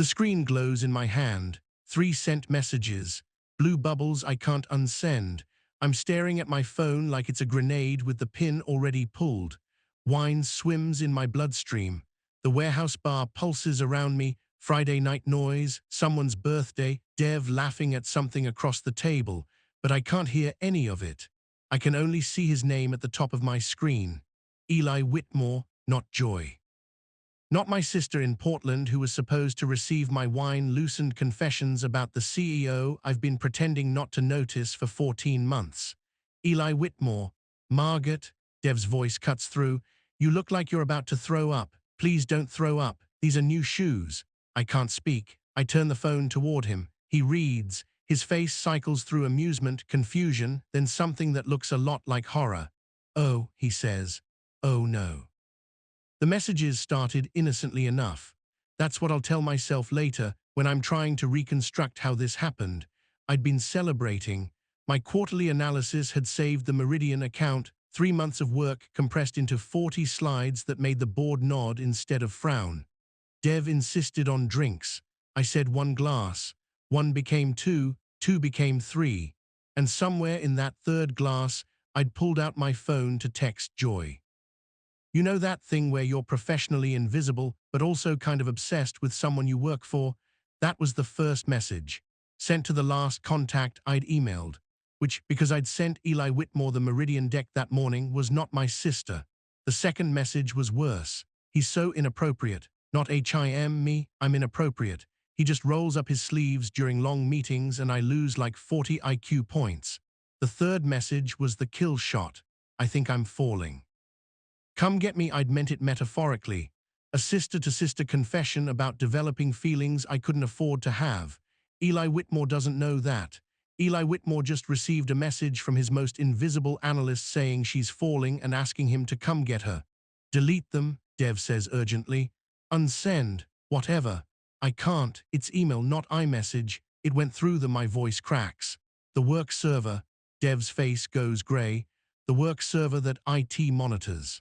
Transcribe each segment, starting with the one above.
The screen glows in my hand. 3 sent messages. Blue bubbles I can't unsend. I'm staring at my phone like it's a grenade with the pin already pulled. Wine swims in my bloodstream. The warehouse bar pulses around me. Friday night noise, someone's birthday, Dev laughing at something across the table, but I can't hear any of it. I can only see his name at the top of my screen. Eli Whitmore, not Joy. Not my sister in Portland who was supposed to receive my wine-loosened confessions about the CEO I've been pretending not to notice for 14 months. Eli Whitmore. Margaret, Dev's voice cuts through. You look like you're about to throw up. Please don't throw up. These are new shoes. I can't speak. I turn the phone toward him. He reads. His face cycles through amusement, confusion, then something that looks a lot like horror. Oh, he says. Oh no. The messages started innocently enough. That's what I'll tell myself later when I'm trying to reconstruct how this happened. I'd been celebrating. My quarterly analysis had saved the Meridian account, 3 months of work compressed into 40 slides that made the board nod instead of frown. Dev insisted on drinks. I said 1 glass. 1 became 2, 2 became 3. And somewhere in that 3rd glass, I'd pulled out my phone to text Joy. You know that thing where you're professionally invisible, but also kind of obsessed with someone you work for? That was the first message, sent to the last contact I'd emailed, which, because I'd sent Eli Whitmore the Meridian deck that morning, was not my sister. The second message was worse. He's so inappropriate. Not me, I'm inappropriate. He just rolls up his sleeves during long meetings and I lose like 40 IQ points. The third message was the kill shot. I think I'm falling. Come get me, I'd meant it metaphorically. A sister-to-sister confession about developing feelings I couldn't afford to have. Eli Whitmore doesn't know that. Eli Whitmore just received a message from his most invisible analyst saying she's falling and asking him to come get her. Delete them, Dev says urgently. Unsend, whatever. I can't, it's email, not iMessage. It went through them, my voice cracks. The work server, Dev's face goes gray. The work server that IT monitors.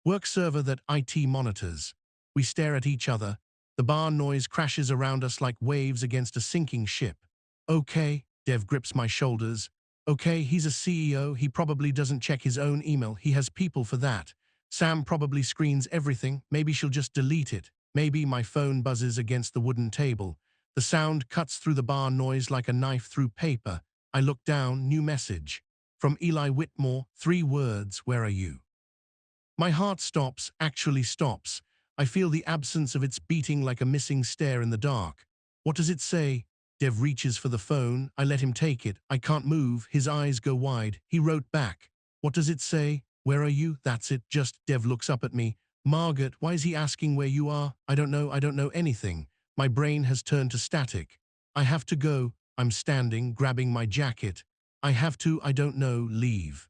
Work server that IT monitors. We stare at each other. The bar noise crashes around us like waves against a sinking ship. Okay, Dev grips my shoulders. Okay, he's a CEO, he probably doesn't check his own email, he has people for that. Sam probably screens everything, maybe she'll just delete it. Maybe my phone buzzes against the wooden table. The sound cuts through the bar noise like a knife through paper. I look down, new message. From Eli Whitmore, 3 words, where are you? My heart stops, actually stops. I feel the absence of its beating like a missing stare in the dark. What does it say? Dev reaches for the phone. I let him take it. I can't move. His eyes go wide. He wrote back. What does it say? Where are you? That's it. Just Dev looks up at me. Margaret, why is he asking where you are? I don't know anything. My brain has turned to static. I have to go. I'm standing, grabbing my jacket. I have to, I don't know, leave.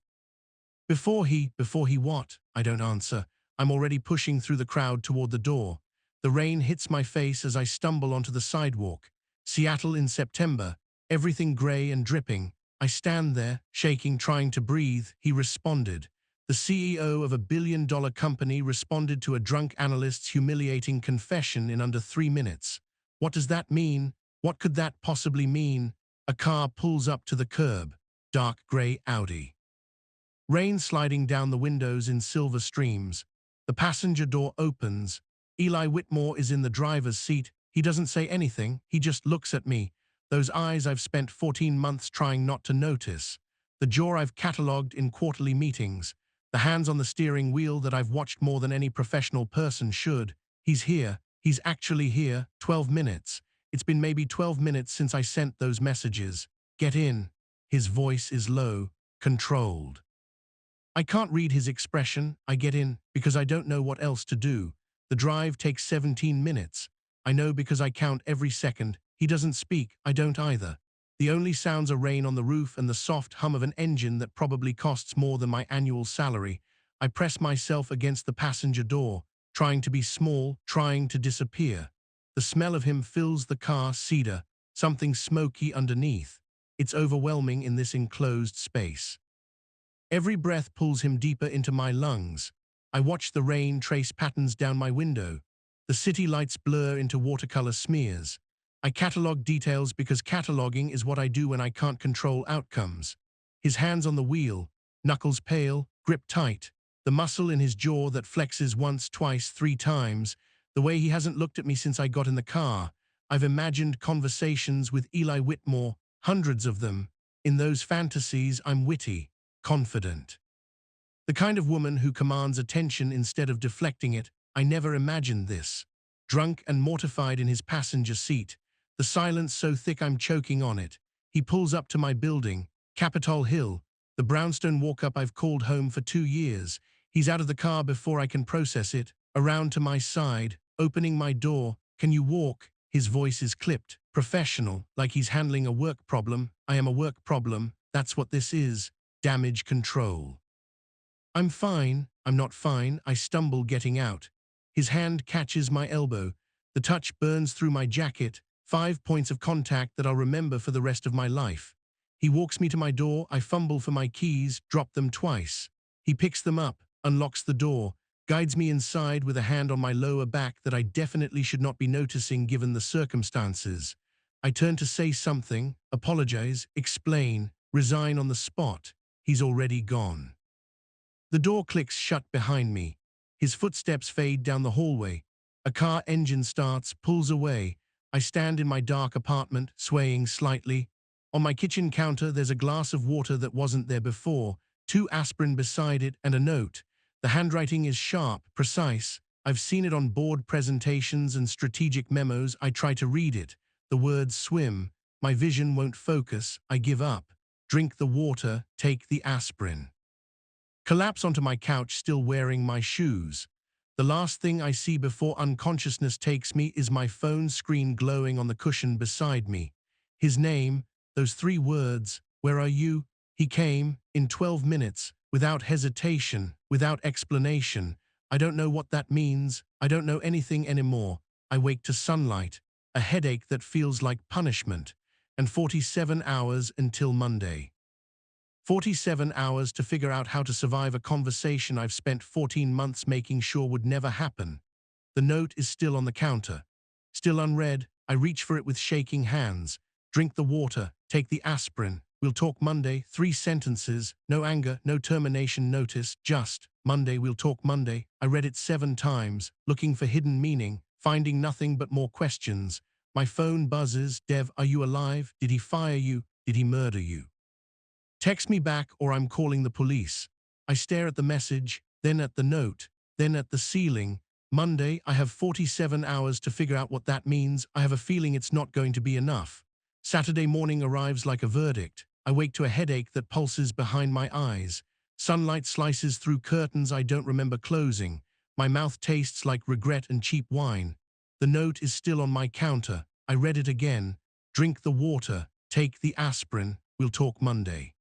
Before he what? I don't answer. I'm already pushing through the crowd toward the door. The rain hits my face as I stumble onto the sidewalk. Seattle in September, everything gray and dripping. I stand there, shaking, trying to breathe. He responded. The CEO of a billion-dollar company responded to a drunk analyst's humiliating confession in under 3 minutes. What does that mean? What could that possibly mean? A car pulls up to the curb. Dark gray Audi. Rain sliding down the windows in silver streams. The passenger door opens. Eli Whitmore is in the driver's seat. He doesn't say anything. He just looks at me. Those eyes I've spent 14 months trying not to notice. The jaw I've catalogued in quarterly meetings. The hands on the steering wheel that I've watched more than any professional person should. He's here. He's actually here. 12 minutes. It's been maybe 12 minutes since I sent those messages. Get in. His voice is low, controlled. I can't read his expression. I get in because I don't know what else to do. The drive takes 17 minutes. I know because I count every second. He doesn't speak. I don't either. The only sounds are rain on the roof and the soft hum of an engine that probably costs more than my annual salary. I press myself against the passenger door, trying to be small, trying to disappear. The smell of him fills the car, cedar, something smoky underneath. It's overwhelming in this enclosed space. Every breath pulls him deeper into my lungs. I watch the rain trace patterns down my window. The city lights blur into watercolor smears. I catalog details because cataloging is what I do when I can't control outcomes. His hands on the wheel, knuckles pale, grip tight. The muscle in his jaw that flexes once, twice, three times. The way he hasn't looked at me since I got in the car. I've imagined conversations with Eli Whitmore, hundreds of them. In those fantasies, I'm witty, confident. The kind of woman who commands attention instead of deflecting it. I never imagined this. Drunk and mortified in his passenger seat, the silence so thick I'm choking on it. He pulls up to my building, Capitol Hill, the brownstone walk-up I've called home for 2 years. He's out of the car before I can process it, around to my side, opening my door. Can you walk? His voice is clipped, professional, like he's handling a work problem. I am a work problem. That's what this is. Damage control. I'm fine. I'm not fine. I stumble getting out. His hand catches my elbow. The touch burns through my jacket. 5 points of contact that I'll remember for the rest of my life. He walks me to my door. I fumble for my keys, drop them twice. He picks them up, unlocks the door, guides me inside with a hand on my lower back that I definitely should not be noticing given the circumstances. I turn to say something, apologize, explain, resign on the spot. He's already gone. The door clicks shut behind me. His footsteps fade down the hallway. A car engine starts, pulls away. I stand in my dark apartment, swaying slightly. On my kitchen counter, there's a glass of water that wasn't there before, 2 aspirin beside it, and a note. The handwriting is sharp, precise. I've seen it on board presentations and strategic memos. I try to read it. The words swim. My vision won't focus. I give up. Drink the water, take the aspirin. Collapse onto my couch, still wearing my shoes. The last thing I see before unconsciousness takes me is my phone screen glowing on the cushion beside me. His name, those 3 words, where are you? He came, in 12 minutes, without hesitation, without explanation. I don't know what that means. I don't know anything anymore. I wake to sunlight, a headache that feels like punishment, and 47 hours until Monday. 47 hours to figure out how to survive a conversation I've spent 14 months making sure would never happen. The note is still on the counter. Still unread, I reach for it with shaking hands. Drink the water, take the aspirin. We'll talk Monday. 3 sentences, no anger, no termination notice, just, Monday, we'll talk Monday. I read it 7 times, looking for hidden meaning, finding nothing but more questions. My phone buzzes. Dev, are you alive? Did he fire you? Did he murder you? Text me back or I'm calling the police. I stare at the message, then at the note, then at the ceiling. Monday, I have 47 hours to figure out what that means. I have a feeling it's not going to be enough. Saturday morning arrives like a verdict. I wake to a headache that pulses behind my eyes. Sunlight slices through curtains I don't remember closing. My mouth tastes like regret and cheap wine. The note is still on my counter. I read it again. Drink the water, take the aspirin, we'll talk Monday.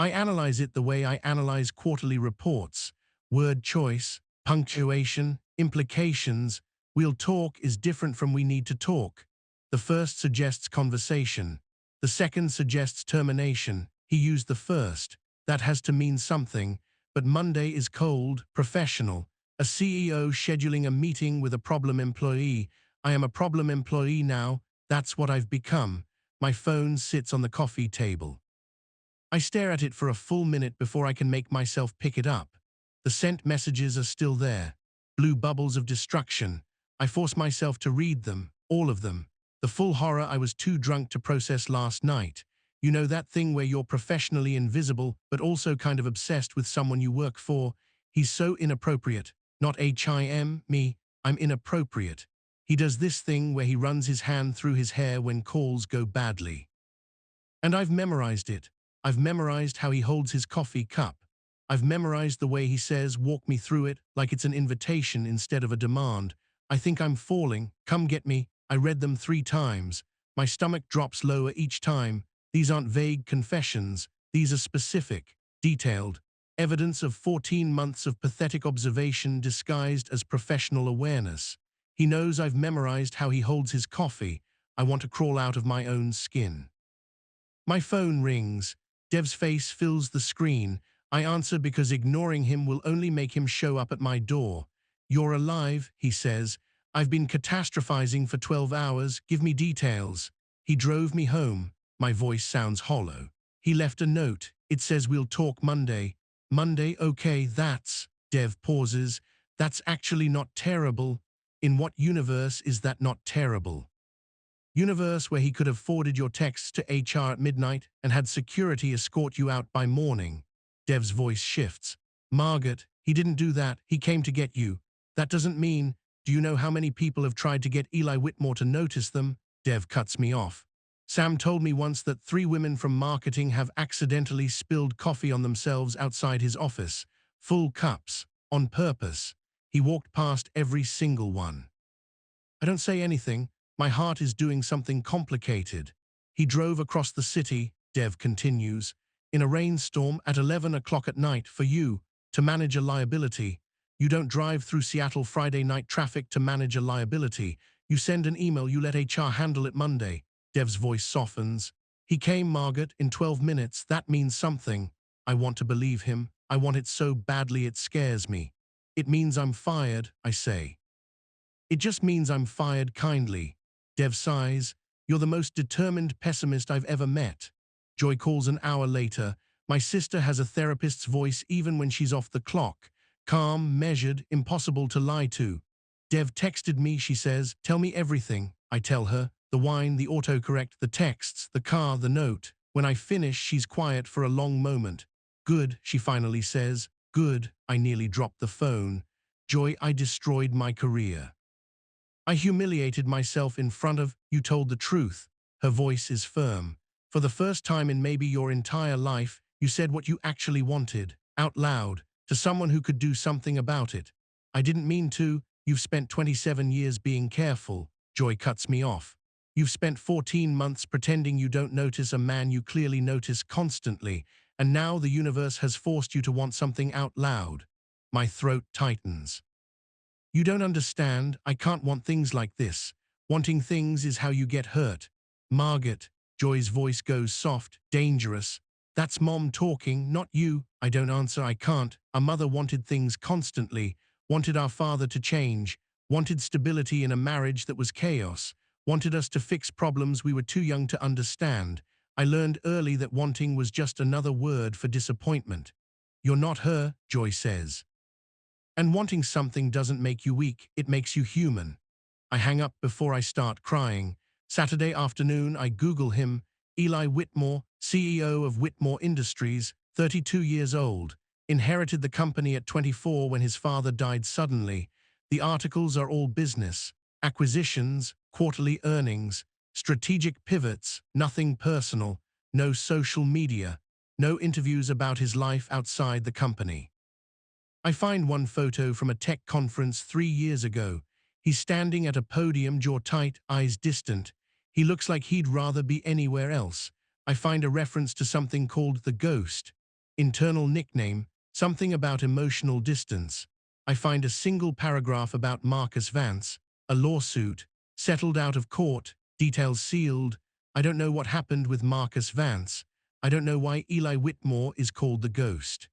I analyze it the way I analyze quarterly reports. Word choice, punctuation, implications. We'll talk is different from we need to talk. The first suggests conversation. The second suggests termination. He used the first. That has to mean something. But Monday is cold, professional. A CEO scheduling a meeting with a problem employee. I am a problem employee now. That's what I've become. My phone sits on the coffee table. I stare at it for a full minute before I can make myself pick it up. The sent messages are still there. Blue bubbles of destruction. I force myself to read them, all of them. The full horror I was too drunk to process last night. You know that thing where you're professionally invisible, but also kind of obsessed with someone you work for? He's so inappropriate. Not him, me. I'm inappropriate. He does this thing where he runs his hand through his hair when calls go badly. And I've memorized it. I've memorized how he holds his coffee cup. I've memorized the way he says, walk me through it, like it's an invitation instead of a demand. I think I'm falling, come get me. I read them 3 times. My stomach drops lower each time. These aren't vague confessions. These are specific, detailed, evidence of 14 months of pathetic observation disguised as professional awareness. He knows I've memorized how he holds his coffee. I want to crawl out of my own skin. My phone rings. Dev's face fills the screen. I answer because ignoring him will only make him show up at my door. You're alive, he says. I've been catastrophizing for 12 hours. Give me details. He drove me home. My voice sounds hollow. He left a note. It says we'll talk Monday. Monday, okay, that's... Dev pauses. That's actually not terrible. In what universe is that not terrible? Universe where he could have forwarded your texts to HR at midnight and had security escort you out by morning. Dev's voice shifts. Margaret, he didn't do that. He came to get you. That doesn't mean... Do you know how many people have tried to get Eli Whitmore to notice them? Dev cuts me off. Sam told me once that 3 women from marketing have accidentally spilled coffee on themselves outside his office. Full cups. On purpose. He walked past every single one. I don't say anything. My heart is doing something complicated. He drove across the city, Dev continues, in a rainstorm at 11 o'clock at night for you, to manage a liability. You don't drive through Seattle Friday night traffic to manage a liability. You send an email, you let HR handle it Monday. Dev's voice softens. He came, Margaret, in 12 minutes. That means something. I want to believe him. I want it so badly it scares me. It means I'm fired, I say. It just means I'm fired kindly. Dev sighs. You're the most determined pessimist I've ever met. Joy calls an hour later. My sister has a therapist's voice even when she's off the clock. Calm, measured, impossible to lie to. Dev texted me, she says. Tell me everything. I tell her. The wine, the autocorrect, the texts, the car, the note. When I finish, she's quiet for a long moment. Good, she finally says. Good. I nearly dropped the phone. Joy, I destroyed my career. I humiliated myself in front of... You told the truth. Her voice is firm. For the first time in maybe your entire life, you said what you actually wanted, out loud, to someone who could do something about it. I didn't mean to. You've spent 27 years being careful. Joy cuts me off. You've spent 14 months pretending you don't notice a man you clearly notice constantly, and now the universe has forced you to want something out loud. My throat tightens. You don't understand. I can't want things like this. Wanting things is how you get hurt. Margaret. Joy's voice goes soft, dangerous. That's Mom talking, not you. I don't answer. I can't. Our mother wanted things constantly, wanted our father to change, wanted stability in a marriage that was chaos, wanted us to fix problems we were too young to understand. I learned early that wanting was just another word for disappointment. You're not her, Joy says. And wanting something doesn't make you weak, it makes you human. I hang up before I start crying. Saturday afternoon, I Google him. Eli Whitmore, CEO of Whitmore Industries, 32 years old, inherited the company at 24 when his father died suddenly. The articles are all business, acquisitions, quarterly earnings, strategic pivots, nothing personal, no social media, no interviews about his life outside the company. I find one photo from a tech conference 3 years ago. He's standing at a podium, jaw tight, eyes distant. He looks like he'd rather be anywhere else. I find a reference to something called the ghost. Internal nickname, something about emotional distance. I find a single paragraph about Marcus Vance, a lawsuit, settled out of court, details sealed. I don't know what happened with Marcus Vance. I don't know why Eli Whitmore is called the ghost.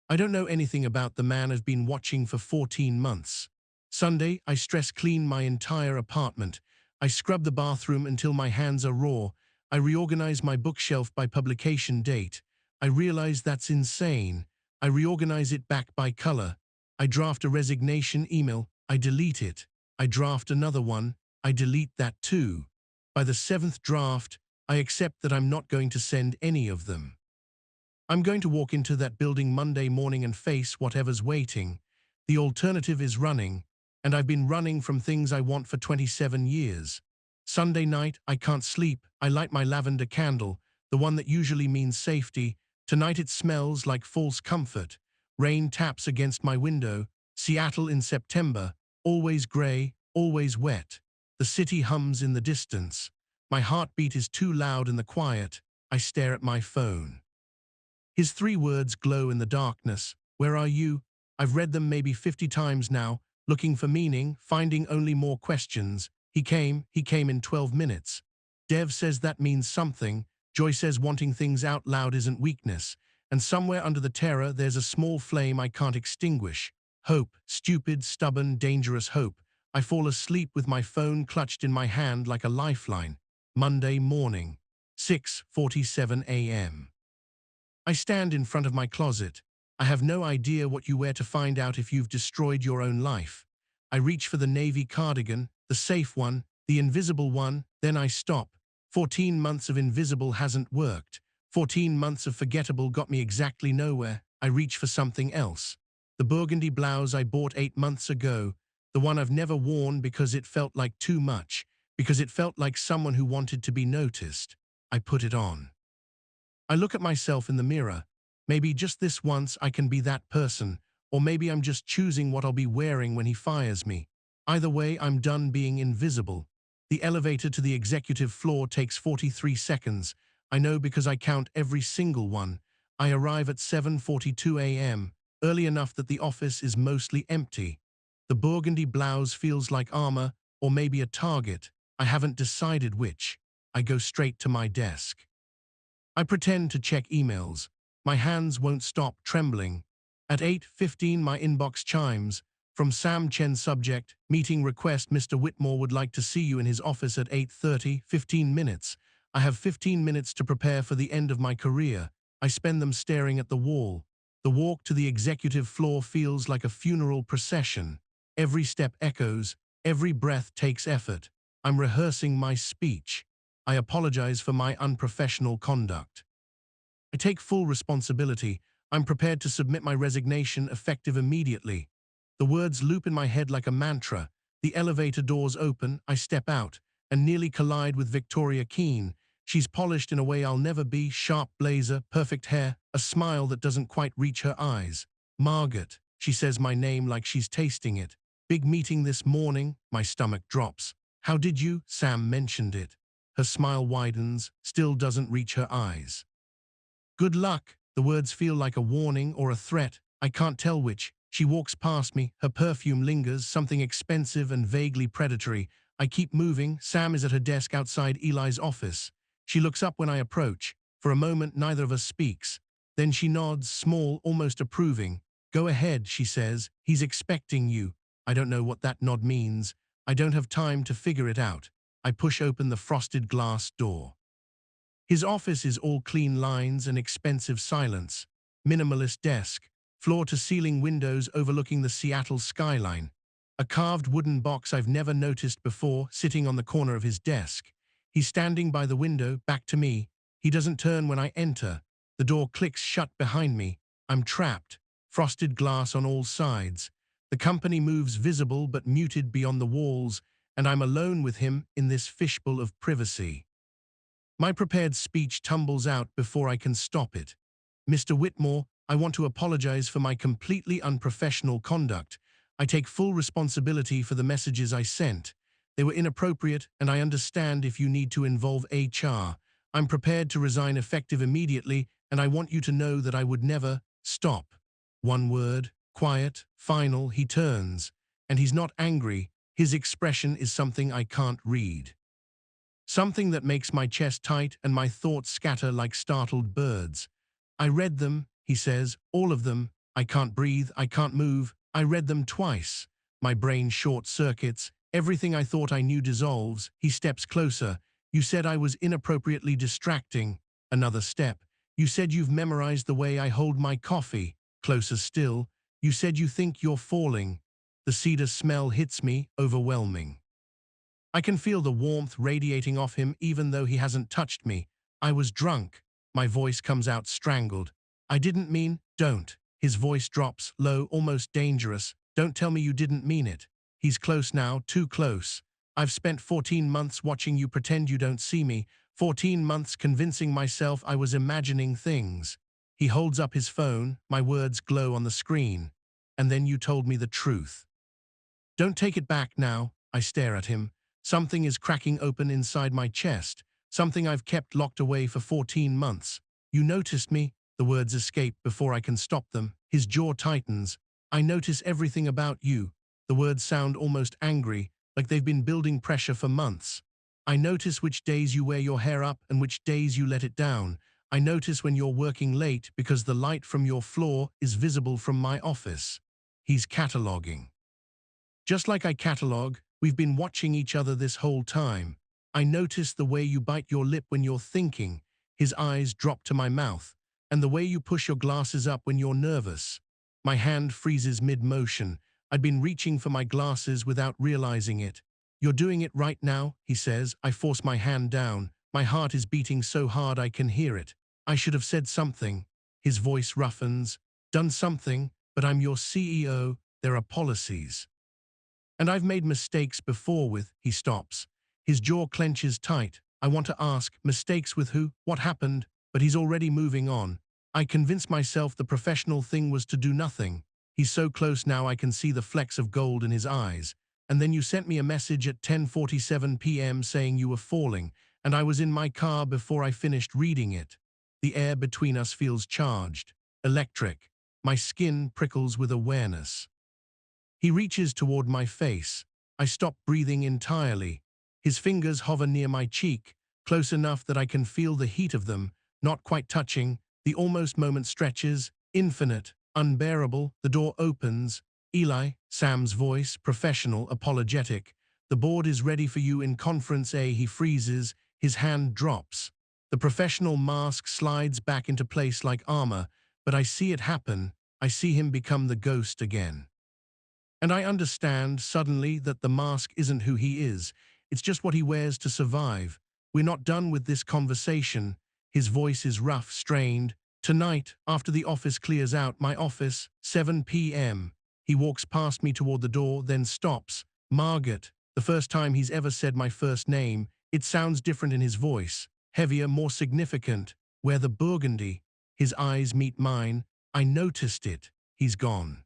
I don't know anything about the man I've been watching for 14 months. Sunday, I stress clean my entire apartment. I scrub the bathroom until my hands are raw. I reorganize my bookshelf by publication date. I realize that's insane. I reorganize it back by color. I draft a resignation email. I delete it. I draft another one. I delete that too. By the 7th draft, I accept that I'm not going to send any of them. I'm going to walk into that building Monday morning and face whatever's waiting. The alternative is running, and I've been running from things I want for 27 years. Sunday night, I can't sleep. I light my lavender candle, the one that usually means safety. Tonight it smells like false comfort. Rain taps against my window. Seattle in September, always gray, always wet. The city hums in the distance. My heartbeat is too loud in the quiet. I stare at my phone. His 3 words glow in the darkness. Where are you? I've read them maybe 50 times now, looking for meaning, finding only more questions. He came in 12 minutes. Dev says that means something. Joy says wanting things out loud isn't weakness. And somewhere under the terror, there's a small flame I can't extinguish. Hope, stupid, stubborn, dangerous hope. I fall asleep with my phone clutched in my hand like a lifeline. Monday morning, 6:47 a.m. I stand in front of my closet. I have no idea what you wear to find out if you've destroyed your own life. I reach for the navy cardigan, the safe one, the invisible one, then I stop. 14 months of invisible hasn't worked. 14 months of forgettable got me exactly nowhere. I reach for something else. The burgundy blouse I bought 8 months ago, the one I've never worn because it felt like too much, because it felt like someone who wanted to be noticed. I put it on. I look at myself in the mirror. Maybe just this once I can be that person, or maybe I'm just choosing what I'll be wearing when he fires me. Either way, I'm done being invisible. The elevator to the executive floor takes 43 seconds. I know because I count every single one. I arrive at 7:42 a.m., early enough that the office is mostly empty. The burgundy blouse feels like armor, or maybe a target. I haven't decided which. I go straight to my desk. I pretend to check emails. My hands won't stop trembling. At 8:15 my inbox chimes. From Sam Chen, subject, meeting request. Mr. Whitmore would like to see you in his office at 8:30, 15 minutes. I have 15 minutes to prepare for the end of my career. I spend them staring at the wall. The walk to the executive floor feels like a funeral procession. Every step echoes, every breath takes effort. I'm rehearsing my speech. I apologize for my unprofessional conduct. I take full responsibility. I'm prepared to submit my resignation, effective immediately. The words loop in my head like a mantra. The elevator doors open, I step out, and nearly collide with Victoria Keane. She's polished in a way I'll never be, sharp blazer, perfect hair, a smile that doesn't quite reach her eyes. Margaret, she says my name like she's tasting it. Big meeting this morning, my stomach drops. How did you? Sam mentioned it. Her smile widens, still doesn't reach her eyes. Good luck. The words feel like a warning or a threat. I can't tell which. She walks past me. Her perfume lingers, something expensive and vaguely predatory. I keep moving. Sam is at her desk outside Eli's office. She looks up when I approach. For a moment, neither of us speaks. Then she nods, small, almost approving. Go ahead, she says. He's expecting you. I don't know what that nod means. I don't have time to figure it out. I push open the frosted glass door. His office is all clean lines and expensive silence. Minimalist desk, floor-to-ceiling windows overlooking the Seattle skyline. A carved wooden box I've never noticed before sitting on the corner of his desk. He's standing by the window, back to me. He doesn't turn when I enter. The door clicks shut behind me. I'm trapped. Frosted glass on all sides. The company moves visible but muted beyond the walls, and I'm alone with him in this fishbowl of privacy. My prepared speech tumbles out before I can stop it. Mr. Whitmore, I want to apologize for my completely unprofessional conduct. I take full responsibility for the messages I sent. They were inappropriate, and I understand if you need to involve HR. I'm prepared to resign effective immediately, and I want you to know that I would never stop. One word, quiet, final, he turns. And he's not angry. His expression is something I can't read. Something that makes my chest tight and my thoughts scatter like startled birds. I read them, he says, all of them. I can't breathe, I can't move. I read them twice. My brain short-circuits. Everything I thought I knew dissolves. He steps closer. You said I was inappropriately distracting. Another step. You said you've memorized the way I hold my coffee. Closer still. You said you think you're falling. The cedar smell hits me, overwhelming. I can feel the warmth radiating off him even though he hasn't touched me. I was drunk. My voice comes out strangled. I didn't mean, don't. His voice drops, low, almost dangerous. Don't tell me you didn't mean it. He's close now, too close. I've spent 14 months watching you pretend you don't see me. 14 months convincing myself I was imagining things. He holds up his phone, my words glow on the screen. And then you told me the truth. Don't take it back now. I stare at him. Something is cracking open inside my chest. Something I've kept locked away for 14 months. You noticed me. The words escape before I can stop them. His jaw tightens. I notice everything about you. The words sound almost angry, like they've been building pressure for months. I notice which days you wear your hair up and which days you let it down. I notice when you're working late because the light from your floor is visible from my office. He's cataloging. Just like I catalog, We've been watching each other this whole time. I notice the way you bite your lip when you're thinking. His eyes drop to my mouth. And the way you push your glasses up when you're nervous. My hand freezes mid-motion. I'd been reaching for my glasses without realizing it. You're doing it right now, he says. I force my hand down. My heart is beating so hard I can hear it. I should have said something. His voice roughens. Done something, but I'm your CEO. There are policies. And I've made mistakes before with, he stops. His jaw clenches tight. I want to ask, mistakes with who? What happened? But he's already moving on. I convince myself the professional thing was to do nothing. He's so close now I can see the flecks of gold in his eyes. And then you sent me a message at 10:47 p.m. saying you were falling, and I was in my car before I finished reading it. The air between us feels charged, electric. My skin prickles with awareness. He reaches toward my face. I stop breathing entirely. His fingers hover near my cheek, close enough that I can feel the heat of them, not quite touching. The almost moment stretches, infinite, unbearable. The door opens. Eli, Sam's voice, professional, apologetic. The board is ready for you in conference A. He freezes. His hand drops. The professional mask slides back into place like armor, but I see it happen. I see him become the ghost again. And I understand, suddenly, that the mask isn't who he is. It's just what he wears to survive. We're not done with this conversation. His voice is rough, strained. Tonight, after the office clears out, my office, 7 p.m. He walks past me toward the door, then stops. Margaret, the first time he's ever said my first name. It sounds different in his voice, heavier, more significant. Where the burgundy? His eyes meet mine. I noticed it. He's gone.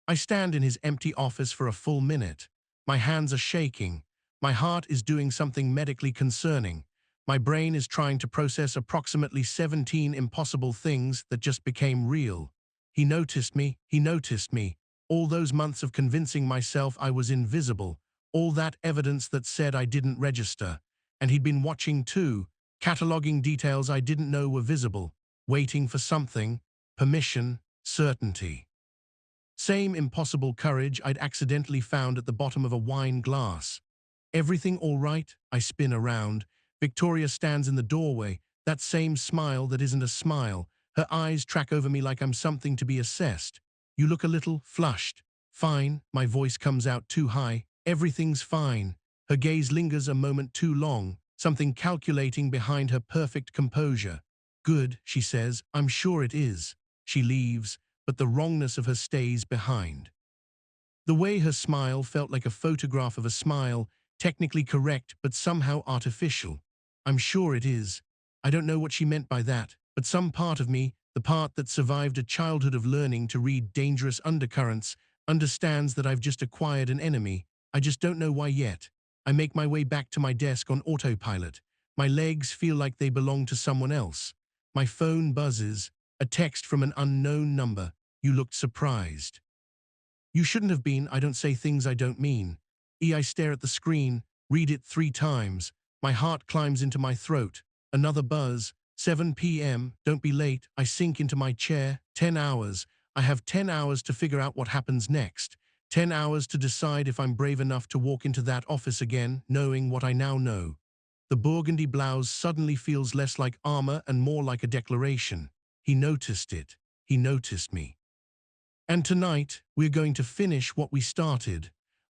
I stand in his empty office for a full minute. My hands are shaking. My heart is doing something medically concerning. My brain is trying to process approximately 17 impossible things that just became real. He noticed me. He noticed me. All those months of convincing myself I was invisible. All that evidence that said I didn't register. And he'd been watching too, cataloging details I didn't know were visible, waiting for something, permission, certainty. Same impossible courage I'd accidentally found at the bottom of a wine glass. Everything all right? I spin around. Victoria stands in the doorway, that same smile that isn't a smile. Her eyes track over me like I'm something to be assessed. You look a little flushed. Fine, my voice comes out too high. Everything's fine. Her gaze lingers a moment too long, something calculating behind her perfect composure. Good, she says, I'm sure it is. She leaves, but the wrongness of her stays behind. The way her smile felt like a photograph of a smile, technically correct but somehow artificial. I'm sure it is. I don't know what she meant by that, but some part of me, the part that survived a childhood of learning to read dangerous undercurrents, understands that I've just acquired an enemy. I just don't know why yet. I make my way back to my desk on autopilot. My legs feel like they belong to someone else. My phone buzzes, a text from an unknown number. You looked surprised. You shouldn't have been. I don't say things I don't mean. I stare at the screen, read it 3 times. My heart climbs into my throat. Another buzz. 7 p.m. Don't be late. I sink into my chair. 10 hours. I have 10 hours to figure out what happens next. 10 hours to decide if I'm brave enough to walk into that office again, knowing what I now know. The burgundy blouse suddenly feels less like armor and more like a declaration. He noticed it. He noticed me. And tonight, we're going to finish what we started.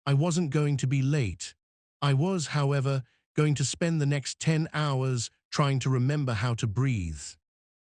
I wasn't going to be late. I was, however, going to spend the next 10 hours trying to remember how to breathe.